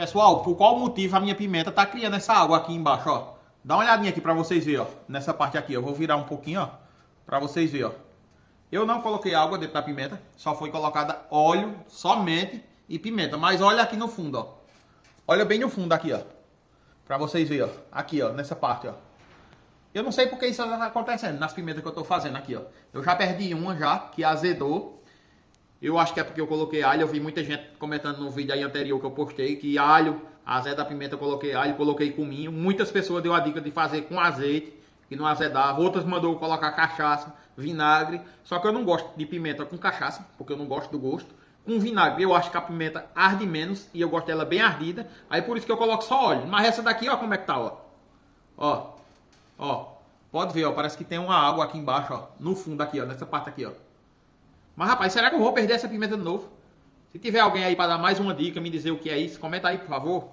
Pessoal, por qual motivo a minha pimenta tá criando essa água aqui embaixo, ó? Dá uma olhadinha aqui pra vocês verem, ó. Nessa parte aqui, eu vou virar um pouquinho, ó. Pra vocês verem, ó. Eu não coloquei água dentro da pimenta. Só foi colocada óleo, somente, e pimenta. Mas olha aqui no fundo, ó. Olha bem no fundo aqui, ó. Pra vocês verem, ó. Aqui, ó. Nessa parte, ó. Eu não sei porque isso tá acontecendo nas pimentas que eu tô fazendo aqui, ó. Eu já perdi uma já, que azedou. Eu acho que é porque eu coloquei alho. Eu vi muita gente comentando no vídeo aí anterior que eu postei que alho, azeda a pimenta, eu coloquei alho, coloquei cominho. Muitas pessoas deu a dica de fazer com azeite, que não azedava. Outras mandou colocar cachaça, vinagre. Só que eu não gosto de pimenta com cachaça, porque eu não gosto do gosto. Com vinagre eu acho que a pimenta arde menos e eu gosto dela bem ardida. Aí por isso que eu coloco só óleo. Mas essa daqui, ó como é que tá, ó. Ó, ó. Pode ver, ó. Parece que tem uma água aqui embaixo, ó. No fundo aqui, ó. Nessa parte aqui, ó. Mas rapaz, será que eu vou perder essa pimenta de novo? Se tiver alguém aí para dar mais uma dica, me dizer o que é isso, comenta aí, por favor.